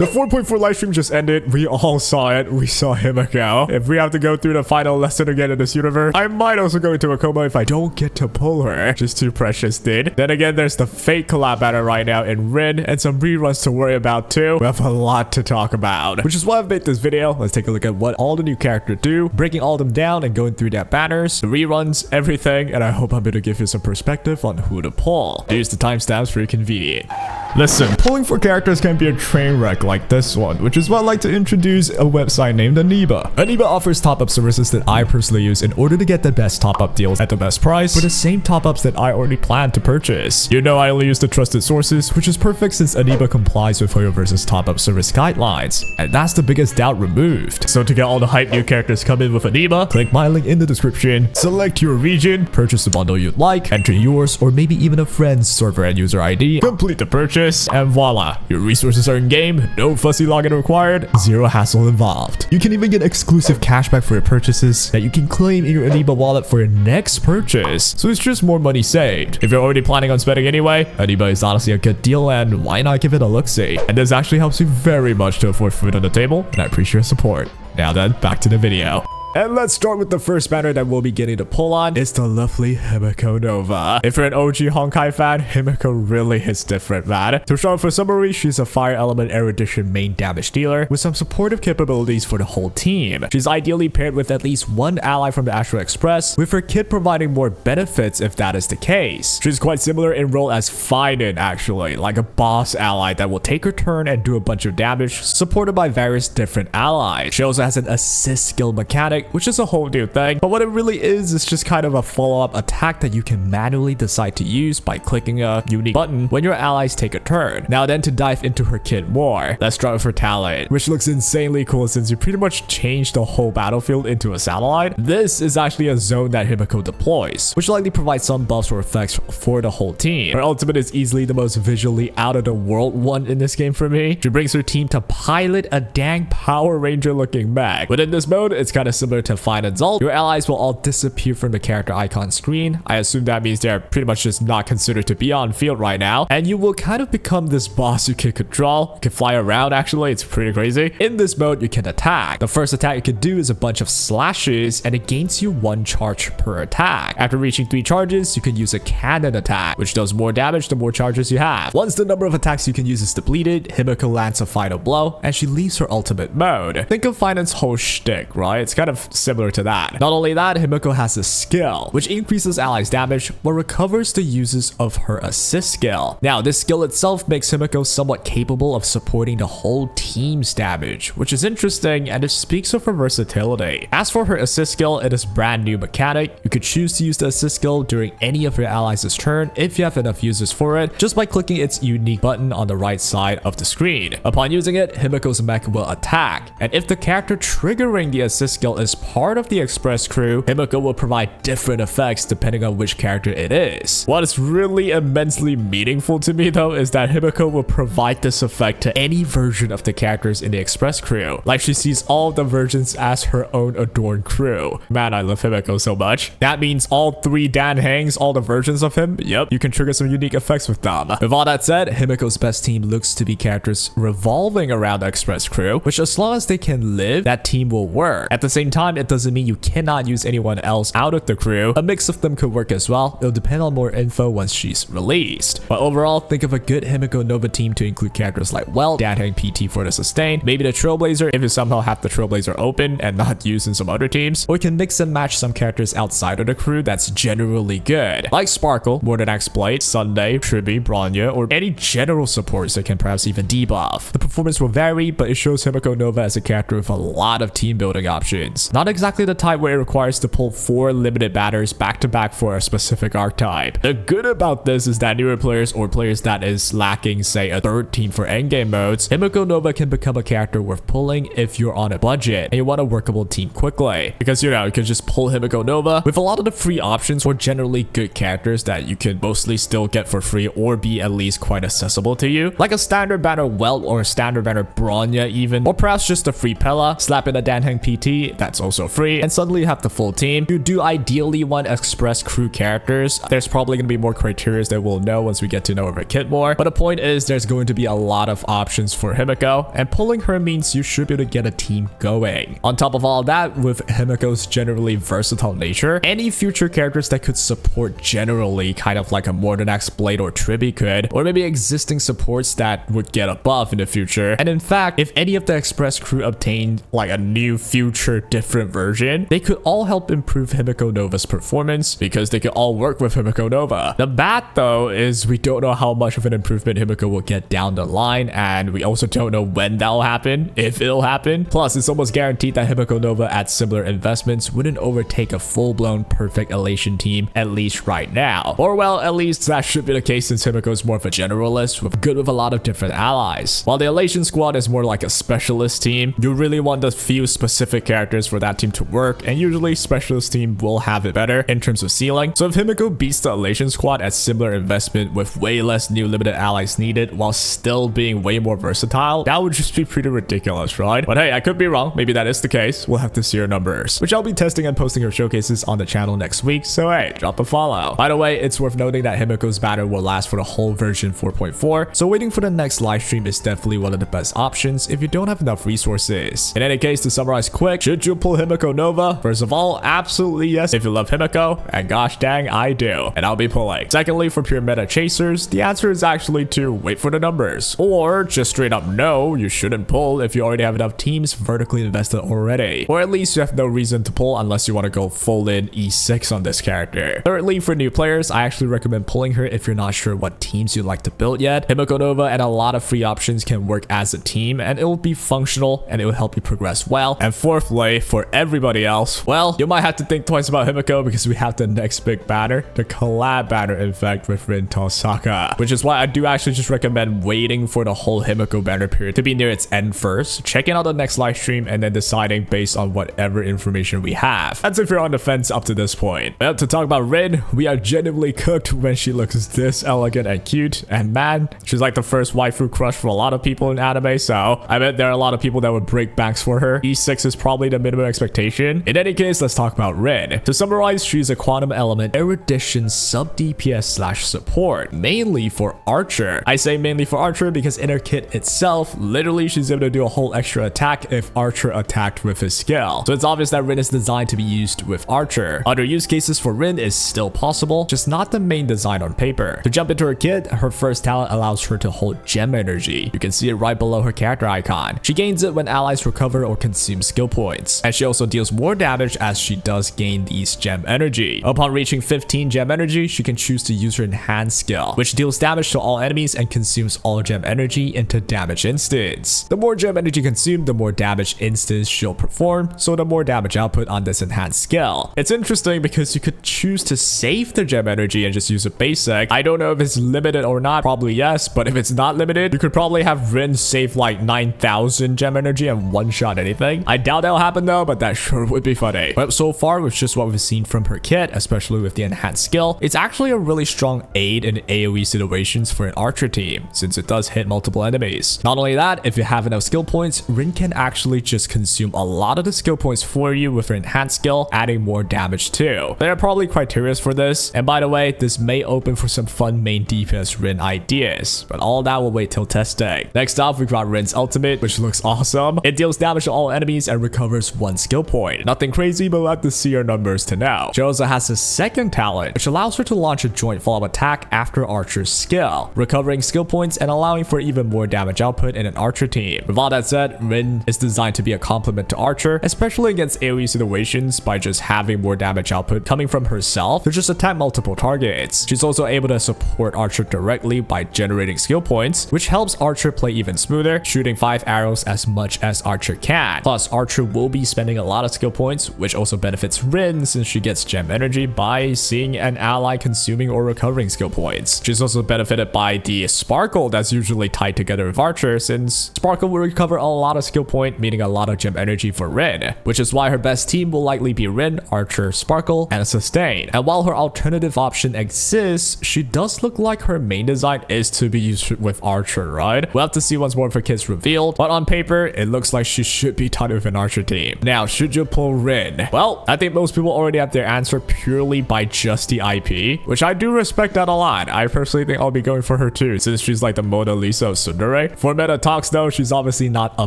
The 4.4 livestream just ended. We all saw it. We saw Himeko. If we have to go through the final lesson again in this universe, I might also go into a coma if I don't get to pull her. Just too precious, dude. Then again, there's the fake collab banner right now in Rin and some reruns to worry about too. We have a lot to talk about, which is why I've made this video. Let's take a look at what all the new characters do, breaking all of them down and going through their banners, the reruns, everything, and I hope I'm able to give you some perspective on who to pull. Here's the timestamps for your convenience. Listen, pulling for characters can be a train wreck like this one, which is why I'd like to introduce a website named Aniba. Aniba offers top-up services that I personally use in order to get the best top-up deals at the best price for the same top-ups that I already planned to purchase. You know I only use the trusted sources, which is perfect since Aniba complies with Hoyo vs top-up service guidelines, and that's the biggest doubt removed. So to get all the hype new characters come in with Aniba, click my link in the description, select your region, purchase the bundle you'd like, enter yours or maybe even a friend's server and user ID, complete the purchase, and voila, your resources are in game, no fussy login required, zero hassle involved. You can even get exclusive cashback for your purchases that you can claim in your Aniba wallet for your next purchase, so it's just more money saved. If you're already planning on spending anyway, Aniba is honestly a good deal and why not give it a look-see? And this actually helps you very much to afford food on the table, and I appreciate your support. Now then, back to the video. And let's start with the first banner that we'll be getting to pull on. It's the lovely Himeko Nova. If you're an OG Honkai fan, Himeko really hits different, man. To start for summary, she's a Fire Element Erudition main damage dealer with some supportive capabilities for the whole team. She's ideally paired with at least one ally from the Astral Express, with her kit providing more benefits if that is the case. She's quite similar in role as Fiden actually, like a boss ally that will take her turn and do a bunch of damage, supported by various different allies. She also has an assist skill mechanic, which is a whole new thing, but what it really is just kind of a follow-up attack that you can manually decide to use by clicking a unique button when your allies take a turn. Now then, to dive into her kit more, let's start with her talent, which looks insanely cool since you pretty much changed the whole battlefield into a satellite. This is actually a zone that Himeko deploys, which likely provides some buffs or effects for the whole team. Her ultimate is easily the most visually out-of-the-world one in this game for me. She brings her team to pilot a dang Power Ranger looking mech. Within this mode, it's kind of similar to Fiden's ult. Your allies will all disappear from the character icon screen. I assume that means they're pretty much just not considered to be on field right now, and you will kind of become this boss you can control. You can fly around actually, it's pretty crazy. In this mode, you can attack. The first attack you can do is a bunch of slashes, and it gains you 1 charge per attack. After reaching 3 charges, you can use a cannon attack, which does more damage the more charges you have. Once the number of attacks you can use is depleted, Himeko lands a final blow, and she leaves her ultimate mode. Think of Fiden's whole shtick, right? It's kind of similar to that. Not only that, Himeko has a skill, which increases allies damage, but recovers the uses of her assist skill. Now, this skill itself makes Himeko somewhat capable of supporting the whole team's damage, which is interesting, and it speaks of her versatility. As for her assist skill, it is brand new mechanic. You could choose to use the assist skill during any of your allies' turn if you have enough uses for it, just by clicking its unique button on the right side of the screen. Upon using it, Himeko's mech will attack, and if the character triggering the assist skill is part of the Express crew, Himeko will provide different effects depending on which character it is. What is really immensely meaningful to me though is that Himeko will provide this effect to any version of the characters in the Express crew, like she sees all the versions as her own adorned crew. Man, I love Himeko so much. That means all 3 Dan Hengs, all the versions of him, yep, you can trigger some unique effects with them. With all that said, Himeko's best team looks to be characters revolving around the Express crew, which as long as they can live, that team will work. At the same time, it doesn't mean you cannot use anyone else out of the crew. A mix of them could work as well. It'll depend on more info once she's released. But overall, think of a good Himeko Nova team to include characters like Dan Heng PT for the sustain, maybe the Trailblazer if you somehow have the Trailblazer open and not used in some other teams, or you can mix and match some characters outside of the crew that's generally good, like Sparkle, More Than Exploit, Sunday, Tribi, Bronya, or any general supports that can perhaps even debuff. The performance will vary, but it shows Himeko Nova as a character with a lot of team building options. Not exactly the type where it requires to pull 4 limited banners back to back for a specific archetype. The good about this is that newer players or players that is lacking, say, a third team for endgame modes, Himeko Nova can become a character worth pulling if you're on a budget and you want a workable team quickly. Because you can just pull Himeko Nova with a lot of the free options or generally good characters that you can mostly still get for free or be at least quite accessible to you, like a standard banner Welt or a standard banner Bronya even, or perhaps just a free Pella, slap in a Dan Heng PT, that's that's also free, and suddenly you have the full team. You do ideally want express crew characters. There's probably going to be more criteria that we'll know once we get to know her kit more, but the point is there's going to be a lot of options for Himeko, and pulling her means you should be able to get a team going. On top of all that, with Himeko's generally versatile nature, any future characters that could support generally kind of like a Mordenax Blade or Tribi could, or maybe existing supports that would get a buff in the future. And in fact, if any of the express crew obtained like a new future different version, they could all help improve Himeko Nova's performance because they could all work with Himeko Nova. The bad though is we don't know how much of an improvement Himeko will get down the line, and we also don't know when that'll happen, if it'll happen. Plus, it's almost guaranteed that Himeko Nova at similar investments wouldn't overtake a full-blown perfect Elation team, at least right now. Or well, at least that should be the case since Himeko is more of a generalist with a lot of different allies. While the Elation squad is more like a specialist team, you really want the few specific characters for that team to work, and usually specialist team will have it better in terms of ceiling. So if Himeko beats the Elation squad at similar investment with way less new limited allies needed while still being way more versatile, that would just be pretty ridiculous, right? But hey, I could be wrong. Maybe that is the case. We'll have to see her numbers, which I'll be testing and posting her showcases on the channel next week, so hey, drop a follow. By the way, it's worth noting that Himeko's banner will last for the whole version 4.4, so waiting for the next live stream is definitely one of the best options if you don't have enough resources. In any case, to summarize quick, should you pull Himeko Nova? First of all, absolutely yes if you love Himeko, and gosh dang, I do, and I'll be pulling. Secondly, for pure meta chasers, the answer is actually to wait for the numbers, or just straight up no, you shouldn't pull if you already have enough teams vertically invested already, or at least you have no reason to pull unless you want to go full in E6 on this character. Thirdly, for new players, I actually recommend pulling her if you're not sure what teams you'd like to build yet. Himeko Nova and a lot of free options can work as a team, and it will be functional and it will help you progress well. And fourthly, for everybody else, well, you might have to think twice about Himeko because we have the next big banner, the collab banner in fact with Rin Tohsaka, which is why I do actually just recommend waiting for the whole Himeko banner period to be near its end first, checking out the next live stream and then deciding based on whatever information we have. That's if you're on the fence up to this point. Well, to talk about Rin, we are genuinely cooked when she looks this elegant and cute, and man, she's like the first waifu crush for a lot of people in anime, so I bet there are a lot of people that would break banks for her. E6 is probably the minimum expectation. In any case, let's talk about Rin. To summarize, she's a quantum element erudition sub DPS slash support, mainly for Archer. I say mainly for Archer because in her kit itself, literally she's able to do a whole extra attack if Archer attacked with his skill. So it's obvious that Rin is designed to be used with Archer. Other use cases for Rin is still possible, just not the main design on paper. To jump into her kit, her first talent allows her to hold gem energy. You can see it right below her character icon. She gains it when allies recover or consume skill points, and she also deals more damage as she does gain these gem energy. Upon reaching 15 gem energy, she can choose to use her enhanced skill, which deals damage to all enemies and consumes all gem energy into damage instants. The more gem energy consumed, the more damage instants she'll perform, so the more damage output on this enhanced skill. It's interesting because you could choose to save the gem energy and just use a basic. I don't know if it's limited or not, probably yes, but if it's not limited, you could probably have Rin save like 9,000 gem energy and one-shot anything. I doubt that'll happen though, but that sure would be funny. But so far with just what we've seen from her kit, especially with the enhanced skill, it's actually a really strong aid in AoE situations for an Archer team, since it does hit multiple enemies. Not only that, if you have enough skill points, Rin can actually just consume a lot of the skill points for you with her enhanced skill, adding more damage too. There are probably criteria for this, and by the way, this may open for some fun main DPS Rin ideas, but all that will wait till testing. Next up, we've got Rin's ultimate, which looks awesome. It deals damage to all enemies and recovers 1 skill point. Nothing crazy, but we'll have to see her numbers to know. She also has a second talent, which allows her to launch a joint follow-up attack after Archer's skill, recovering skill points and allowing for even more damage output in an Archer team. With all that said, Rin is designed to be a complement to Archer, especially against AoE situations by just having more damage output coming from herself to just attack multiple targets. She's also able to support Archer directly by generating skill points, which helps Archer play even smoother, shooting 5 arrows as much as Archer can. Plus, Archer will be spending a lot of skill points, which also benefits Rin since she gets gem energy by seeing an ally consuming or recovering skill points. She's also benefited by the Sparkle that's usually tied together with Archer, since Sparkle will recover a lot of skill point, meaning a lot of gem energy for Rin, which is why her best team will likely be Rin, Archer, Sparkle, and a Sustain. And while her alternative option exists, she does look like her main design is to be used with Archer, right? We'll have to see once more of her kits revealed, but on paper, it looks like she should be tied with an Archer team. Now, should you pull Rin? Well, I think most people already have their answer purely by just the IP, which I do respect that a lot. I personally think I'll be going for her too, since she's like the Mona Lisa of tsundere. For meta talks though, she's obviously not a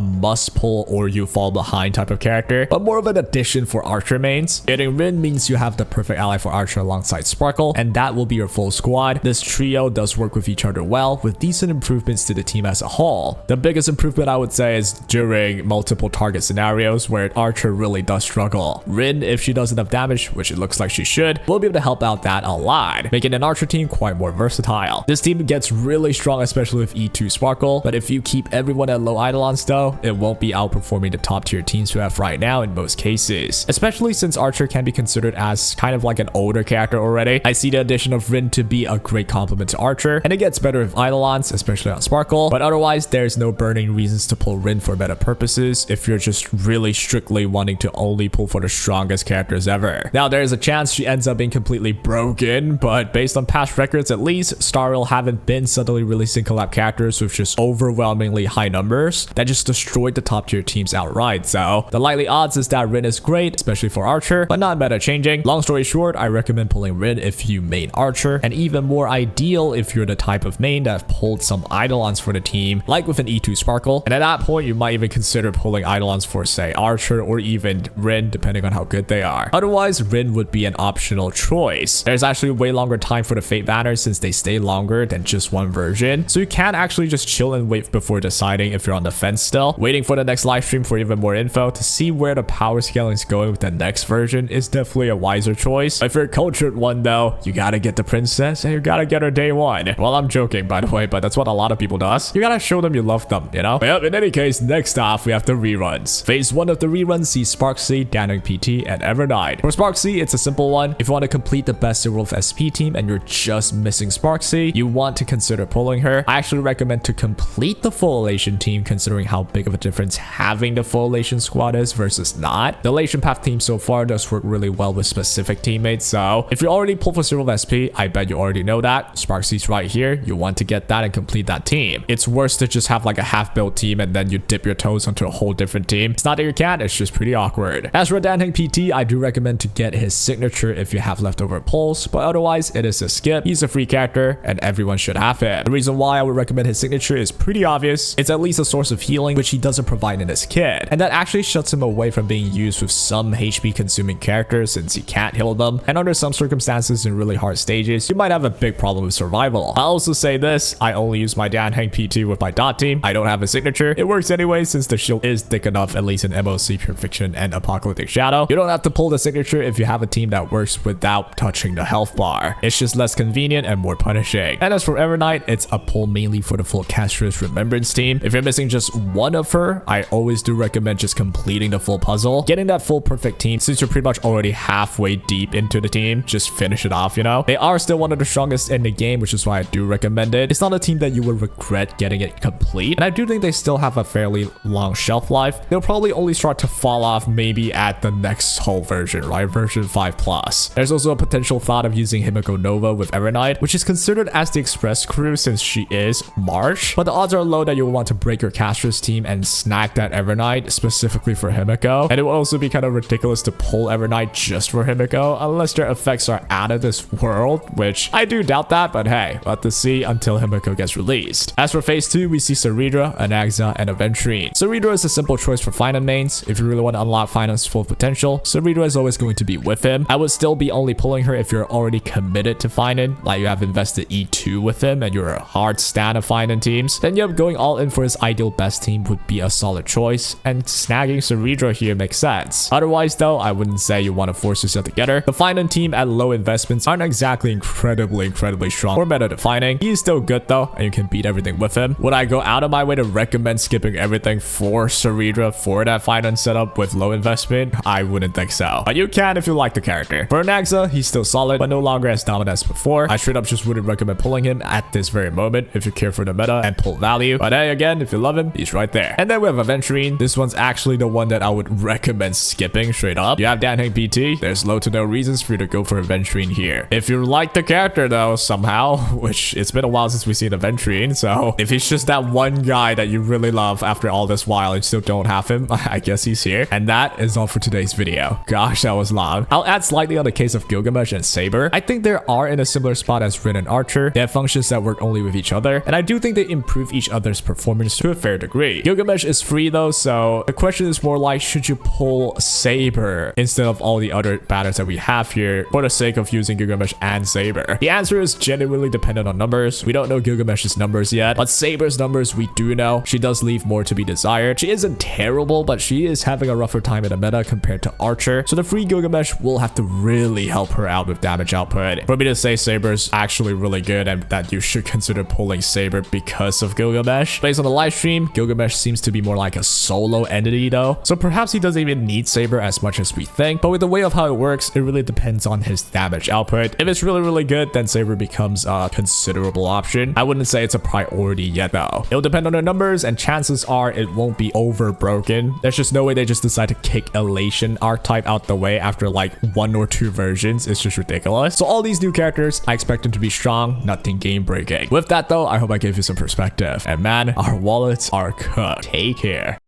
must pull or you fall behind type of character, but more of an addition for Archer mains. Getting Rin means you have the perfect ally for Archer alongside Sparkle, and that will be your full squad. This trio does work with each other well, with decent improvements to the team as a whole. The biggest improvement I would say is during multiple target scenarios where Archer really does struggle. Rin, if she does enough damage, which it looks like she should, will be able to help out that a lot, making an Archer team quite more versatile. This team gets really strong, especially with E2 Sparkle, but if you keep everyone at low Eidolons though, it won't be outperforming the top tier teams we have right now in most cases, especially since Archer can be considered as kind of like an older character already. I see the addition of Rin to be a great complement to Archer, and it gets better with Eidolons, especially on Sparkle, but otherwise there's no burning reasons to pull Rin for meta purposes if you're just really strictly wanting to only pull for the strongest characters ever. Now there's a chance she ends up being completely broken, but based on past records at least, Starreal haven't been suddenly releasing collab characters with just overwhelmingly high numbers that just destroyed the top tier teams outright, so the likely odds is that Rin is great, especially for Archer, but not meta changing. Long story short, I recommend pulling Rin if you main Archer, and even more ideal if you're the type of main that have pulled some Eidolons for the team, like with an E2 Sparkle, and at that point you might even consider pulling Eidolons for say Archer or even Rin depending on how good they are. Otherwise, Rin would be an optional choice. There's actually way longer time for the Fate banners since they stay longer than just one version, so you can actually just chill and wait before deciding if you're on the fence still. Waiting for the next live stream for even more info to see where the power scaling is going with the next version is definitely a wiser choice. If you're a cultured one though, you gotta get the princess and you gotta get her day one. Well, I'm joking by the way, but that's what a lot of people does. You gotta show them you love them, you know? But yep, in any case, next off we have the reruns. Phase 1 of the reruns sees Sparxie, Heng PT, and Evernight. For Sparxie, it's a simple one. If you want to complete the best Werewolf SP team and you're just missing Sparxie, you want to consider pulling her. I actually recommend to complete the full Elation team considering how big of a difference having the full Elation squad is versus not. The Elation path team so far does work really well with specific teammates, so if you already pull for Werewolf SP, I bet you already know that. Sparxie's right here. You want to get that and complete that team. It's worse to just have like a half-built team and then you dip your toes onto a whole different team. It's not that you can't, it's just pretty awkward. As for Heng PT, I do recommend to get his signature if you have leftover pulls, but otherwise it is a skip. He's a free character and everyone should have him. The reason why I would recommend his signature is pretty obvious. It's at least a source of healing, which he doesn't provide in his kit, and that actually shuts him away from being used with some HP consuming characters since he can't heal them, and under some circumstances in really hard stages, you might have a big problem with survival. I'll also say this, I only use my Heng PT with my dot team. I don't have a signature. It works anyway since the shield is thick enough, at least in MOC, Pure Fiction, and Apocalyptic Shadow. You don't have to pull the signature if you have a team that works without touching the health bar. It's just less convenient and more punishing. And as for Evernight, it's a pull mainly for the full Castress Remembrance team. If you're missing just one of her, I always do recommend just completing the full puzzle. Getting that full perfect team, since you're pretty much already halfway deep into the team, just finish it off, you know? They are still one of the strongest in the game, which is why I do recommend it. It's not a team that you would regret getting it complete, and I do think they still have a fairly long shelf life. They'll probably only start to fall off maybe at the next whole version, right? Version 5+. There's also a potential thought of using Himeko Nova with Evernight, which is considered as the express crew since she is March, but the odds are low that you'll want to break your Castress team and snag that Evernight specifically for Himeko, and it will also be kind of ridiculous to pull Evernight just for Himeko unless their effects are out of this world, which I do doubt that, but hey, we'll have to see until Himeko gets released. As for phase 2, we see Cerydra, Anaxa, and Aventurine. Cerydra is a simple choice for Finance mains. If you really want to unlock Finance's full potential, Cerydra is always going to be with him. I would still be only pulling her if you're already committed to Finance, like you have invested E2 with him and you're a hard stan of Finance teams. Then yep, going all in for his ideal best team would be a solid choice, and snagging Cerydra here makes sense. Otherwise though, I wouldn't say you want to force yourself together. The Finance team at low investments aren't exactly incredibly strong or meta defining. He is still good though, and you can beat everything with him. Would I go out of my way to recommend skipping everything for Cerydra for that Finance setup with low investment? I wouldn't think so, but you can if you like the character. For Anaxa, he's still solid, but no longer as dominant as before. I straight up just wouldn't recommend pulling him at this very moment if you care for the meta and pull value, but hey, again, if you love him, he's right there. And then we have Aventurine. This one's actually the one that I would recommend skipping straight up. You have Heng PT. There's low to no reasons for you to go for Aventurine here. If you like the character though, somehow, which it's been a while since we've seen Aventurine, so if he's just that one guy that you really love after all this while and still don't have him, I guess he's here. here. And that is all for today's video. Gosh, that was long. I'll add slightly on the case of Gilgamesh and Saber. I think they are in a similar spot as Rin and Archer. They have functions that work only with each other, and I do think they improve each other's performance to a fair degree. Gilgamesh is free though, so the question is more like, should you pull Saber instead of all the other patterns that we have here for the sake of using Gilgamesh and Saber? The answer is genuinely dependent on numbers. We don't know Gilgamesh's numbers yet, but Saber's numbers we do know. She does leave more to be desired. She isn't terrible, but she is having a rougher time in the meta compared to Archer, so the free Gilgamesh will have to really help her out with damage output for me to say Saber's actually really good and that you should consider pulling Saber because of Gilgamesh. Based on the live stream, Gilgamesh seems to be more like a solo entity though, so perhaps he doesn't even need Saber as much as we think, but with the way of how it works, it really depends on his damage output. If it's really good, then Saber becomes a considerable option. I wouldn't say it's a priority yet though. It'll depend on the numbers, and chances are it won't be over broken. There's just no way they just decide to kick Elation archetype out the way after like 1 or 2 versions. It's just ridiculous. So all these new characters, I expect them to be strong, nothing game breaking. With that though, I hope I gave you some perspective. And man, our wallets are cooked. Take care.